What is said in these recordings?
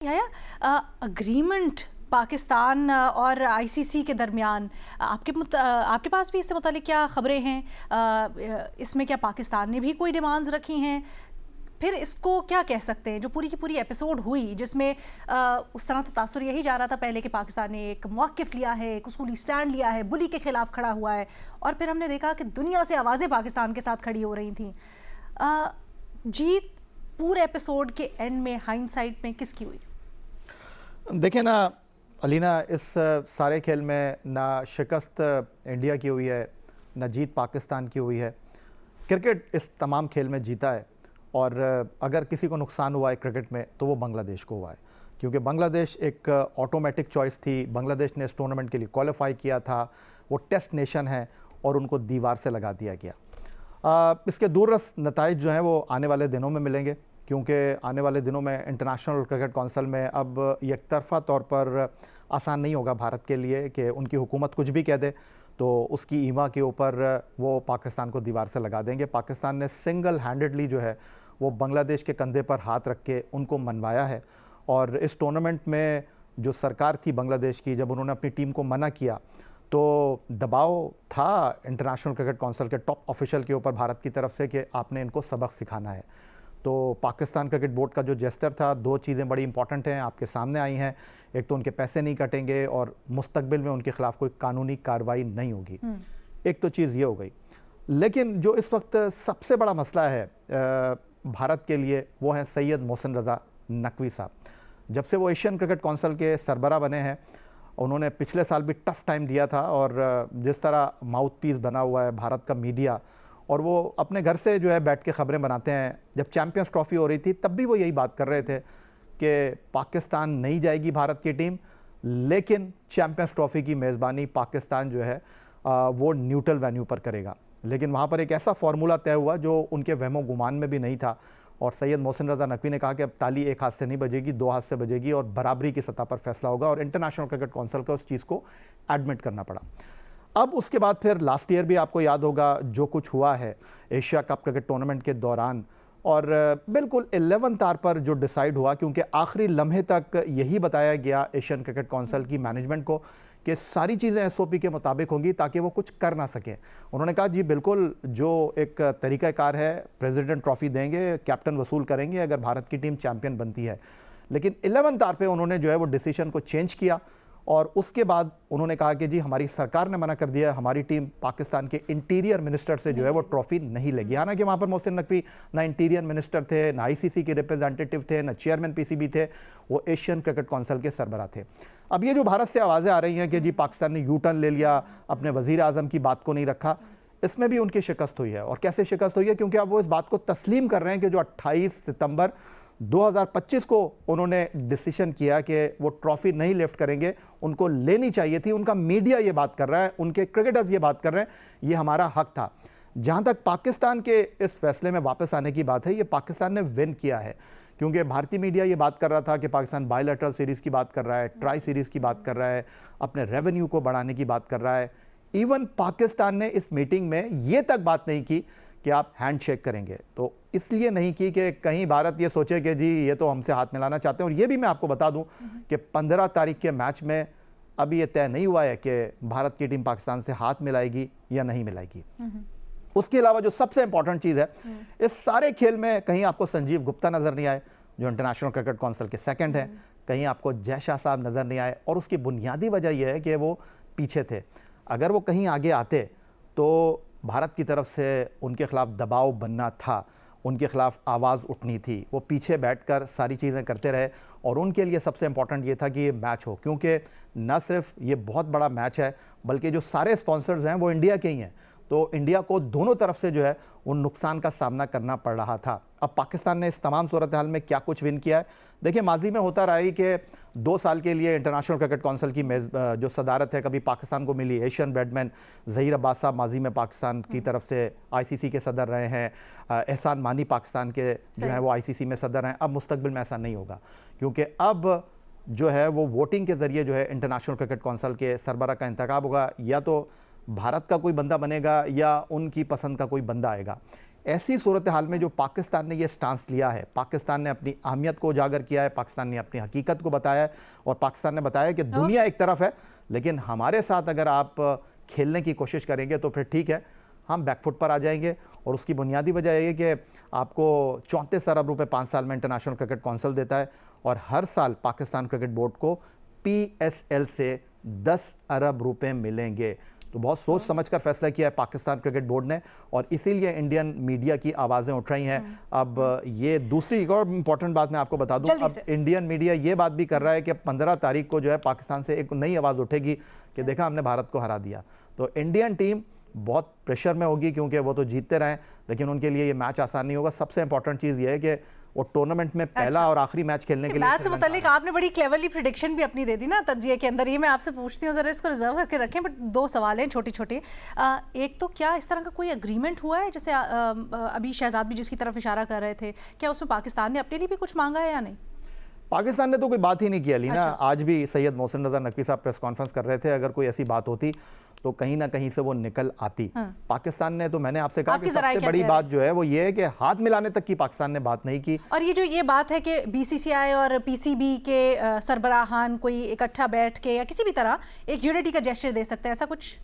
या अग्रीमेंट पाकिस्तान और आईसीसी के दरमियान आपके पास भी इससे मुतालिक क्या खबरें हैं? इसमें क्या पाकिस्तान ने भी कोई डिमांड्स रखी हैं? फिर इसको क्या कह सकते हैं जो पूरी की पूरी एपिसोड हुई जिसमें उस तरह तो तासुर यही जा रहा था पहले कि पाकिस्तान ने एक मौक़िफ़ लिया है, एक उसूली स्टैंड लिया है, बुली के ख़िलाफ़ खड़ा हुआ है, और फिर हमने देखा कि दुनिया से आवाज़ें पाकिस्तान के साथ खड़ी हो रही थी। जीत पूरे एपिसोड के एंड में हाइंडसाइट में किसकी हुई? देखिए ना अलीना, इस सारे खेल में ना शिकस्त इंडिया की हुई है, ना जीत पाकिस्तान की हुई है। क्रिकेट इस तमाम खेल में जीता है, और अगर किसी को नुकसान हुआ है क्रिकेट में तो वो बांग्लादेश को हुआ है, क्योंकि बांग्लादेश एक ऑटोमेटिक चॉइस थी। बांग्लादेश ने इस टूर्नामेंट के लिए क्वालिफाई किया था, वो टेस्ट नेशन है और उनको दीवार से लगा दिया गया। इसके दूररस नताइज जो हैं वो आने वाले दिनों में मिलेंगे, क्योंकि आने वाले दिनों में इंटरनेशनल क्रिकेट कौंसिल में अब एकतरफ़ा तौर पर आसान नहीं होगा भारत के लिए कि उनकी हुकूमत कुछ भी कह दे तो उसकी ईमा के ऊपर वो पाकिस्तान को दीवार से लगा देंगे। पाकिस्तान ने सिंगल हैंडेडली जो है वो बांग्लादेश के कंधे पर हाथ रख के उनको मनवाया है। और इस टूर्नामेंट में जो सरकार थी बांग्लादेश की, जब उन्होंने अपनी टीम को मना किया तो दबाव था इंटरनेशनल क्रिकेट कौंसिल के टॉप ऑफिशियल के ऊपर भारत की तरफ से कि आपने इनको सबक सिखाना है। तो पाकिस्तान क्रिकेट बोर्ड का जो जेस्टर था, दो चीज़ें बड़ी इंपॉर्टेंट हैं, आपके सामने आई हैं। एक तो उनके पैसे नहीं कटेंगे और मुस्तकबिल में उनके खिलाफ कोई कानूनी कार्रवाई नहीं होगी। एक तो चीज़ ये हो गई। लेकिन जो इस वक्त सबसे बड़ा मसला है भारत के लिए, वो है सैयद मोहसिन रज़ा नकवी साहब। जब से वो एशियन क्रिकेट कौंसिल के सरबरा बने हैं, उन्होंने पिछले साल भी टफ टाइम दिया था, और जिस तरह माउथ पीस बना हुआ है भारत का मीडिया, और वो अपने घर से जो है बैठ के ख़बरें बनाते हैं। जब चैम्पियंस ट्रॉफ़ी हो रही थी तब भी वो यही बात कर रहे थे कि पाकिस्तान नहीं जाएगी भारत की टीम, लेकिन चैम्पियंस ट्रॉफ़ी की मेज़बानी पाकिस्तान जो है वो न्यूट्रल वेन्यू पर करेगा। लेकिन वहाँ पर एक ऐसा फार्मूला तय हुआ जो उनके वहमो गुमान में भी नहीं था, और सैयद मोहसिन रज़ा नकवी ने कहा कि अब ताली एक हाथ से नहीं बजेगी, दो हाथ से बजेगी, और बराबरी की सतह पर फैसला होगा। और इंटरनेशनल क्रिकेट कौंसिल को उस चीज़ को एडमिट करना पड़ा। अब उसके बाद फिर लास्ट ईयर भी आपको याद होगा जो कुछ हुआ है एशिया कप क्रिकेट टूर्नामेंट के दौरान, और बिल्कुल 11th आवर पर जो डिसाइड हुआ, क्योंकि आखिरी लम्हे तक यही बताया गया एशियन क्रिकेट कौंसिल की मैनेजमेंट को कि सारी चीज़ें एसओपी के मुताबिक होंगी ताकि वो कुछ कर ना सकें। उन्होंने कहा जी बिल्कुल, जो एक तरीक़ाकार है, प्रेसिडेंट ट्रॉफ़ी देंगे, कैप्टन वसूल करेंगे अगर भारत की टीम चैंपियन बनती है। लेकिन 11th आवर पे उन्होंने जो है वो डिसीजन को चेंज किया, और उसके बाद उन्होंने कहा कि जी हमारी सरकार ने मना कर दिया, हमारी टीम पाकिस्तान के इंटीरियर मिनिस्टर से जो है वो ट्रॉफ़ी नहीं लेगी। हालांकि वहाँ पर मोहसिन नकवी ना इंटीरियर मिनिस्टर थे, ना आईसीसी के रिप्रेजेंटेटिव थे, ना चेयरमैन पीसीबी थे, वो एशियन क्रिकेट कौंसिल के सरबराह थे। अब ये जो भारत से आवाज़ें आ रही हैं कि जी पाकिस्तान ने यू टर्न ले लिया, अपने वज़ीर आज़म की बात को नहीं रखा, इसमें भी उनकी शिकस्त हुई है। और कैसे शिकस्त हुई है? क्योंकि अब वो इस बात को तस्लीम कर रहे हैं कि जो 28 सितंबर 2025 को उन्होंने डिसीजन किया कि वो ट्रॉफ़ी नहीं लिफ्ट करेंगे, उनको लेनी चाहिए थी। उनका मीडिया ये बात कर रहा है, उनके क्रिकेटर्स ये बात कर रहे हैं, ये हमारा हक था। जहाँ तक पाकिस्तान के इस फैसले में वापस आने की बात है, ये पाकिस्तान ने विन किया है, क्योंकि भारतीय मीडिया ये बात कर रहा था कि पाकिस्तान बायलैटरल सीरीज़ की बात कर रहा है, ट्राई सीरीज़ की बात कर रहा है, अपने रेवेन्यू को बढ़ाने की बात कर रहा है। इवन पाकिस्तान ने इस मीटिंग में ये तक बात नहीं की कि आप हैंड शेक करेंगे, तो इसलिए नहीं की कि कहीं भारत ये सोचे कि जी ये तो हमसे हाथ मिलाना चाहते हैं। और ये भी मैं आपको बता दूं कि 15 तारीख के मैच में अभी ये तय नहीं हुआ है कि भारत की टीम पाकिस्तान से हाथ मिलाएगी या नहीं मिलाएगी। उसके अलावा जो सबसे इंपॉर्टेंट चीज़ है, इस सारे खेल में कहीं आपको संजीव गुप्ता नज़र नहीं आए जो इंटरनेशनल क्रिकेट कौंसिल के सेकेंड हैं, कहीं आपको जय शाह साहब नज़र नहीं आए, और उसकी बुनियादी वजह यह है कि वो पीछे थे। अगर वो कहीं आगे आते तो भारत की तरफ से उनके खिलाफ दबाव बनना था, उनके खिलाफ आवाज़ उठनी थी। वो पीछे बैठकर सारी चीज़ें करते रहे, और उनके लिए सबसे इम्पॉर्टेंट ये था कि ये मैच हो, क्योंकि न सिर्फ ये बहुत बड़ा मैच है बल्कि जो सारे स्पॉन्सर्स हैं वो इंडिया के ही हैं, तो इंडिया को दोनों तरफ से जो है उन नुकसान का सामना करना पड़ रहा था। अब पाकिस्तान ने इस तमाम सूरत हाल में क्या कुछ विन किया है, देखिए माजी में होता रहा है कि 2 साल के लिए इंटरनेशनल क्रिकेट कौंसिल की जो सदारत है कभी पाकिस्तान को मिली। एशियन बैडमैन ज़हीर अब्बास साहब माजी में पाकिस्तान की तरफ से आईसीसी के सदर रहे हैं, एहसान मानी पाकिस्तान के जो है वो आईसीसी में सदर हैं। अब मुस्तकबिल में ऐसा नहीं होगा, क्योंकि अब जो है वो वोटिंग के ज़रिए जो है इंटरनेशनल क्रिकेट कौंसिल के सरबराह का इंतखाब होगा, या तो भारत का कोई बंदा बनेगा या उनकी पसंद का कोई बंदा आएगा। ऐसी सूरत हाल में जो पाकिस्तान ने ये स्टांस लिया है, पाकिस्तान ने अपनी अहमियत को उजागर किया है, पाकिस्तान ने अपनी हकीकत को बताया है और पाकिस्तान ने बताया कि दुनिया एक तरफ है लेकिन हमारे साथ अगर आप खेलने की कोशिश करेंगे तो फिर ठीक है, हम बैकफुट पर आ जाएंगे। और उसकी बुनियादी वजह यह है कि आपको 34 अरब रुपए 5 साल में इंटरनेशनल क्रिकेट काउंसिल देता है और हर साल पाकिस्तान क्रिकेट बोर्ड को PSL से 10 अरब रुपए मिलेंगे। तो बहुत सोच समझकर फैसला किया है पाकिस्तान क्रिकेट बोर्ड ने और इसीलिए इंडियन मीडिया की आवाज़ें उठ रही हैं। अब ये दूसरी एक और इम्पॉर्टेंट बात मैं आपको बता दूं, अब इंडियन मीडिया ये बात भी कर रहा है कि 15 तारीख को जो है पाकिस्तान से एक नई आवाज़ उठेगी कि देखा हमने भारत को हरा दिया। तो इंडियन टीम बहुत प्रेशर में होगी क्योंकि वो तो जीतते रहे लेकिन उनके लिए ये मैच आसान नहीं होगा। सबसे इंपॉर्टेंट चीज़ ये है कि वो टूर्नामेंट में पहला और आखिरी मैच खेलने के लिए मैच से मुतालिक आपने बड़ी क्लेवरली प्रेडिक्शन भी अपनी दे दी ना तज्जिए के अंदर। ये मैं आपसे पूछती हूँ, जरा इसको रिजर्व करके रखें, बट 2 सवाल हैं छोटी छोटी। एक तो क्या इस तरह का कोई एग्रीमेंट हुआ है, जैसे अभी शहजाद भी जिसकी तरफ इशारा कर रहे थे, क्या उसमें पाकिस्तान ने अपने लिए भी कुछ मांगा है या नहीं? पाकिस्तान ने तो कोई बात ही नहीं किया लीना। आज भी सैयद मोहसिन रजा नकवी साहब प्रेस कॉन्फ्रेंस कर रहे थे, अगर कोई ऐसी बात होती तो कहीं ना कहीं से वो निकल आती। पाकिस्तान ने तो मैंने आपसे कहा कि सबसे बड़ी बात जो है वो ये है कि हाथ मिलाने तक की पाकिस्तान ने बात नहीं की। और ये जो ये बात है कि BCCI और PCB के सरबराहान कोई इकट्ठा बैठ के या किसी भी तरह एक यूनिटी का जेस्चर दे सकते हैं, ऐसा कुछ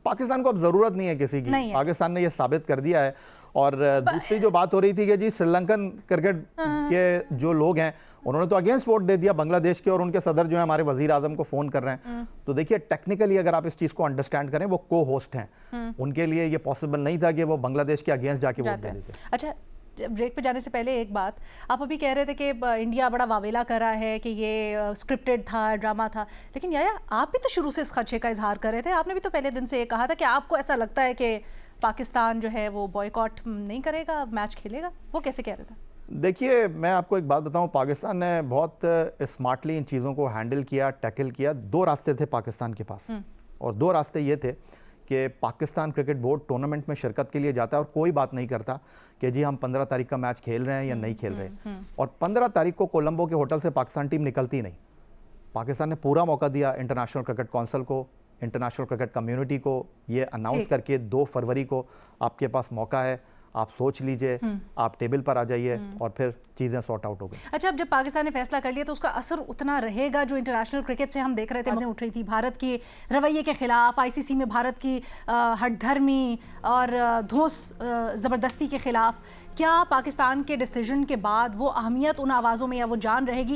पाकिस्तान को अब जरूरत नहीं है किसी की। पाकिस्तान ने ये साबित कर दिया है। और दूसरी जो बात हो रही थी कि जी श्रीलंकन क्रिकेट के जो लोग हैं उन्होंने तो अगेंस्ट वोट दे दिया बांग्लादेश के और उनके सदर जो है हमारे वजीर आजम को फोन कर रहे हैं। तो देखिए टेक्निकली अगर आप इस चीज को अंडरस्टैंड करें, वो को होस्ट हैं, उनके लिए ये पॉसिबल नहीं था कि वो बांग्लादेश के अगेंस्ट जाके वोट दे देते। अच्छा, ब्रेक पे जाने से पहले एक बात, आप अभी कह रहे थे कि इंडिया बड़ा वावेला कर रहा है कि ये स्क्रिप्टेड था, ड्रामा था, लेकिन याया आप भी तो शुरू से इस खदशे का इजहार कर रहे थे। आपने भी तो पहले दिन से ये कहा था कि आपको ऐसा लगता है कि पाकिस्तान जो है वो बॉयकॉट नहीं करेगा, मैच खेलेगा। वो कैसे कह रहे थे? देखिए मैं आपको एक बात बताऊं, पाकिस्तान ने बहुत स्मार्टली इन चीज़ों को हैंडल किया, टैकल किया। 2 रास्ते थे पाकिस्तान के पास और 2 रास्ते ये थे कि पाकिस्तान क्रिकेट बोर्ड टूर्नामेंट में शिरकत के लिए जाता है और कोई बात नहीं करता कि जी हम 15 तारीख का मैच खेल रहे हैं या नहीं खेल रहे। और 15 तारीख को कोलंबो के होटल से पाकिस्तान टीम निकलती नहीं। पाकिस्तान ने पूरा मौका दिया इंटरनेशनल क्रिकेट काउंसिल को, इंटरनेशनल क्रिकेट कम्युनिटी को, ये अनाउंस करके 2 फरवरी को आपके पास मौका है, आप सोच लीजिए, आप टेबल पर आ जाइए और फिर चीज़ें सॉर्ट आउट हो गई। अच्छा, अब जब पाकिस्तान ने फैसला कर लिया तो उसका असर उतना रहेगा जो इंटरनेशनल क्रिकेट से हम देख रहे थे बातें उठ रही थी भारत के रवैये के खिलाफ, ICC में भारत की हठधर्मी और धौंस ज़बरदस्ती के खिलाफ। क्या पाकिस्तान के डिसीजन के बाद वो अहमियत उन आवाज़ों में या वो जान रहेगी